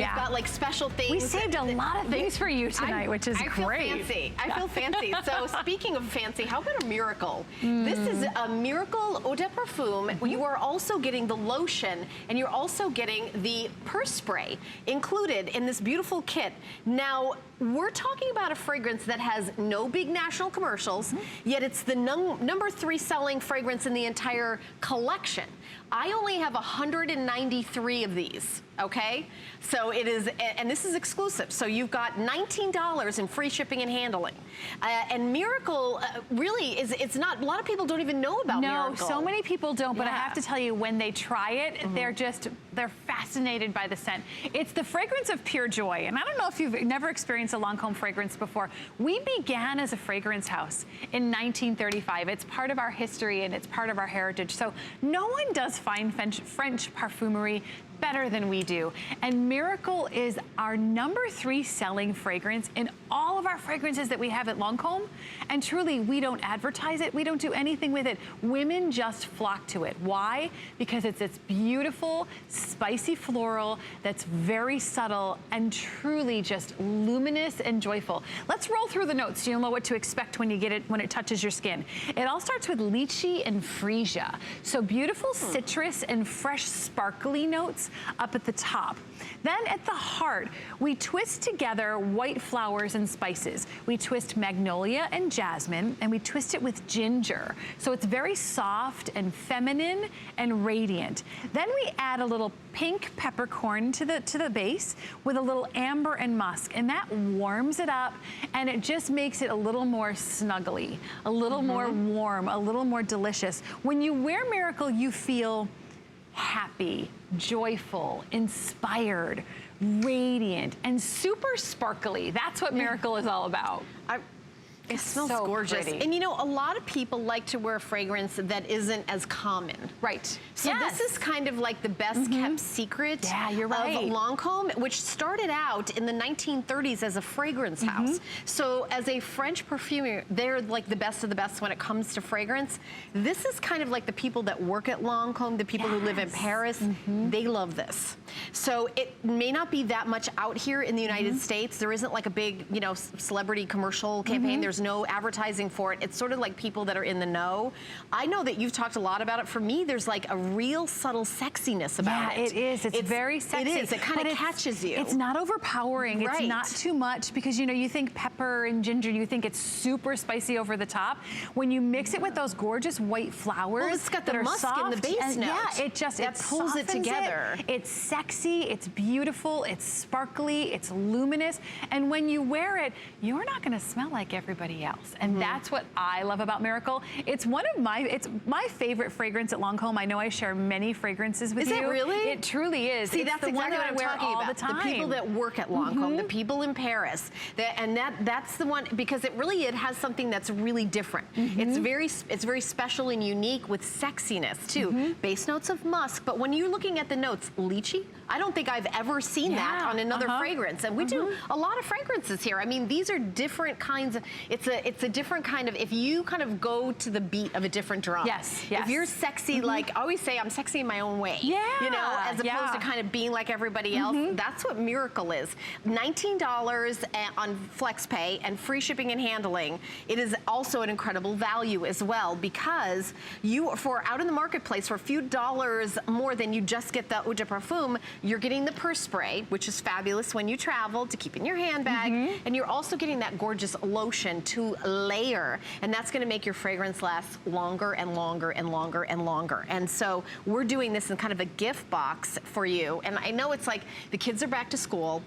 we've got like special things. We saved a lot of things for you tonight, which is great. I feel fancy. I feel fancy. So speaking of fancy, how about a miracle? This is a Miracle Eau de Parfum. You are also getting the lotion, and you're also getting the purse spray included in this beautiful kit. Now, we're talking about a fragrance that has no big national commercials, yet it's the number 3 selling fragrance in the entire collection. I only have 193 of these, okay? So it is, and this is exclusive. So you've got $19 in free shipping and handling. And Miracle really is, it's not, a lot of people don't even know about Miracle. No, so many people don't, but I have to tell you, when they try it, they're fascinated by the scent. It's the fragrance of pure joy. And I don't know if you've never experienced a Lancme fragrance before. We began as a fragrance house in 1935. It's part of our history and it's part of our heritage. So no one does fine French perfumery better than we do. And Miracle is our number 3 selling fragrance in all of our fragrances that we have at Lancme. And truly, we don't advertise it. We don't do anything with it. Women just flock to it. Why? Because it's this beautiful, spicy floral that's very subtle and truly just luminous and joyful. Let's roll through the notes so you'll know what to expect when you get it, when it touches your skin. It all starts with lychee and freesia. So beautiful citrus and fresh sparkly notes up at the top. Then at the heart, we twist together white flowers and spices. We twist magnolia and jasmine, and we twist it with ginger. So it's very soft and feminine and radiant. Then we add a little pink peppercorn to the base with a little amber and musk, and that warms it up, and it just makes it a little more snuggly, a little more warm, a little more delicious. When you wear Miracle, you feel happy, joyful, inspired, radiant, and super sparkly. That's what Miracle is all about. It smells so gorgeous. pretty. And you know, a lot of people like to wear a fragrance that isn't as common. Right. So this is kind of like the best kept secret of Lancme, which started out in the 1930s as a fragrance house. So as a French perfumer, they're like the best of the best when it comes to fragrance. This is kind of like the people that work at Lancme, the people who live in Paris, they love this. So it may not be that much out here in the United States. There isn't like a big, you know, celebrity commercial campaign. There's no advertising for it. It's sort of like people that are in the know. I know that you've talked a lot about it. For me, there's like a real subtle sexiness about it. Yeah, it is. It's very sexy. It is. It kind of catches you. It's not overpowering. Right. It's not too much because, you know, you think pepper and ginger, you think it's super spicy over the top. When you mix it with those gorgeous white flowers, well, it's got the musk in the base note. Yeah, it just it pulls it together. It's sexy, it's beautiful, it's sparkly, it's luminous, and when you wear it, you're not going to smell like everybody else. And that's what I love about Miracle. It's one of it's my favorite fragrance at Lancme. I know I share many fragrances with you. Is it really? It truly is. See, it's that's the exactly one that what I wear I'm talking all about. the time. The people that work at Lancme, the people in Paris, that's the one, because it has something that's really different. It's very special and unique with sexiness too. Base notes of musk, but when you're looking at the notes, lychee, I don't think I've ever seen that on another fragrance. And we do a lot of fragrances here. I mean, these are different kinds of, it's a different kind of, if you kind of go to the beat of a different drum. Yes. If you're sexy, like I always say, I'm sexy in my own way. You know, as opposed to kind of being like everybody else. That's what Miracle is. $19 on FlexPay and free shipping and handling. It is also an incredible value as well, because for out in the marketplace, for a few dollars more than you just get the Eau de Parfum, you're getting the purse spray, which is fabulous when you travel to keep in your handbag, and you're also getting that gorgeous lotion to layer, and that's gonna make your fragrance last longer and longer and longer and longer. And so we're doing this in kind of a gift box for you. And I know it's like the kids are back to school.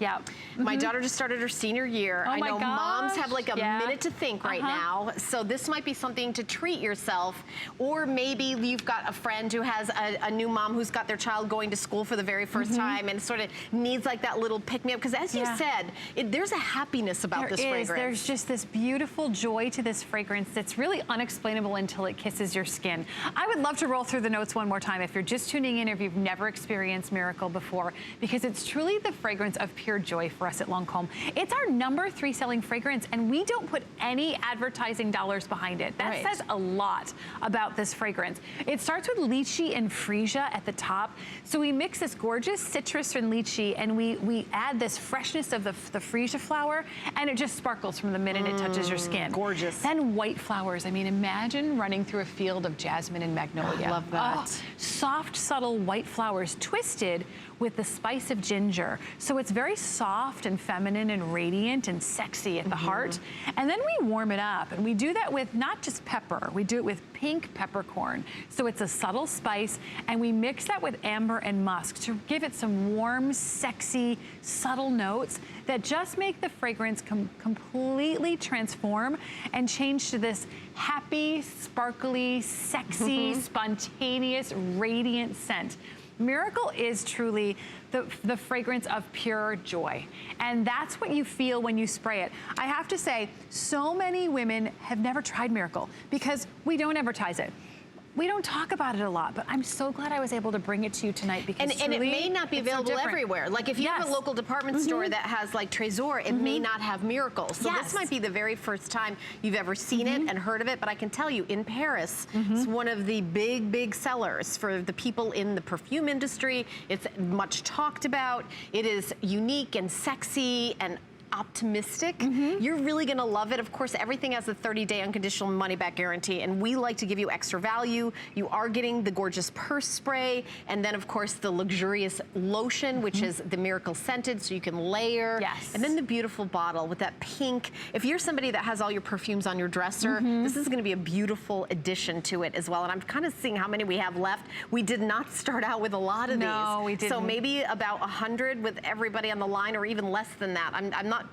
My daughter just started her senior year. I know moms have like a minute to think right now. So this might be something to treat yourself. Or maybe you've got a friend who has a new mom who's got their child going to school for the very first time and sort of needs like that little pick-me-up. Because as you said, there's a happiness about this fragrance. There's just this beautiful joy to this fragrance that's really unexplainable until it kisses your skin. I would love to roll through the notes one more time if you're just tuning in or if you've never experienced Miracle before, because it's truly the fragrance of pure joy for us at Lancme. It's our number 3 selling fragrance, and we don't put any advertising dollars behind it. That says a lot about this fragrance. It starts with lychee and freesia at the top. So we mix this gorgeous citrus and lychee, and we add this freshness of the freesia flower, and it just sparkles from the minute it touches your skin. Gorgeous. Then white flowers. I mean, imagine running through a field of jasmine and magnolia. I love that. Oh, soft, subtle white flowers twisted with the spice of ginger. So it's very soft and feminine and radiant and sexy at the heart. And then we warm it up, and we do that with not just pepper, we do it with pink peppercorn. So it's a subtle spice, and we mix that with amber and musk to give it some warm, sexy, subtle notes that just make the fragrance completely transform and change to this happy, sparkly, sexy, spontaneous, radiant scent. Miracle is truly the fragrance of pure joy. And that's what you feel when you spray it. I have to say, so many women have never tried Miracle because we don't advertise it. We don't talk about it a lot, but I'm so glad I was able to bring it to you tonight because and it may not be available everywhere. Like if you have a local department store that has like Trésor, it may not have Miracle. So this might be the very first time you've ever seen it and heard of it, but I can tell you in Paris, it's one of the big sellers for the people in the perfume industry. It's much talked about. It is unique and sexy and optimistic. You're really gonna love it. Of course, everything has a 30-day unconditional money-back guarantee, and we like to give you extra value. You are getting the gorgeous purse spray, and then of course the luxurious lotion, which is the Miracle scented, so you can layer. Yes. And then the beautiful bottle with that pink. If you're somebody that has all your perfumes on your dresser, this is gonna be a beautiful addition to it as well. And I'm kind of seeing how many we have left. We did not start out with a lot of these. No, we didn't. So maybe about 100 with everybody on the line, or even less than that.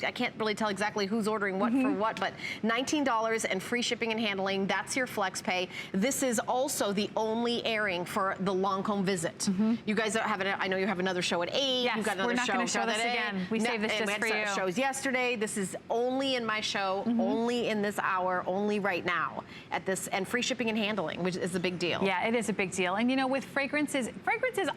I can't really tell exactly who's ordering what for what, but $19 and free shipping and handling. That's your flex pay. This is also the only airing for the Lancome visit. You guys have it. I know you have another show at 8. Yes, You've got another we're not show going to show this at 8. again. We saved this just for you. We had shows yesterday. This is only in my show, only in this hour, only right now at this, and free shipping and handling, which is a big deal. Yeah, it is a big deal. And you know, with fragrances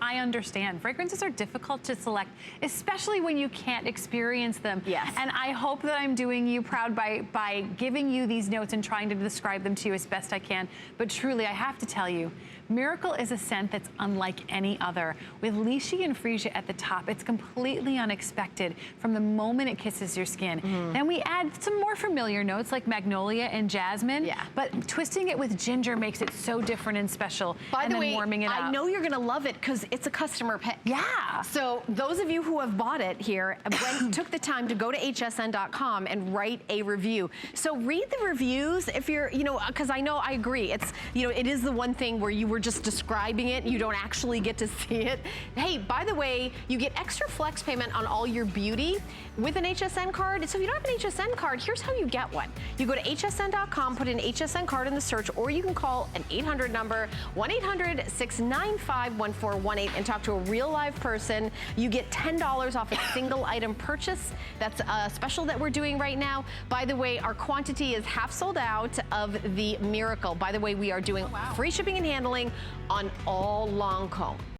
I understand. Fragrances are difficult to select, especially when you can't experience them. Yes. And I hope that I'm doing you proud by giving you these notes and trying to describe them to you as best I can. But truly, I have to tell you, Miracle is a scent that's unlike any other. With lychee and freesia at the top, it's completely unexpected from the moment it kisses your skin. Then we add some more familiar notes like magnolia and jasmine, but twisting it with ginger makes it so different and special. By the way, warming it up. I know you're gonna love it because it's a customer pick. Yeah. So those of you who have bought it here took the time to go to hsn.com and write a review. So read the reviews if you're, because I know I agree. It's, it is the one thing where you were just describing it, you don't actually get to see it. Hey, by the way, you get extra flex payment on all your beauty with an HSN card. So if you don't have an HSN card, here's how you get one. You go to hsn.com, put an HSN card in the search, or you can call an 800 number, 1-800-695-1418, and talk to a real live person. You get $10 off a single item purchase. That's a special that we're doing right now. By the way, our quantity is half sold out of the Miracle. By the way, we are doing free shipping and handling on all Lancome.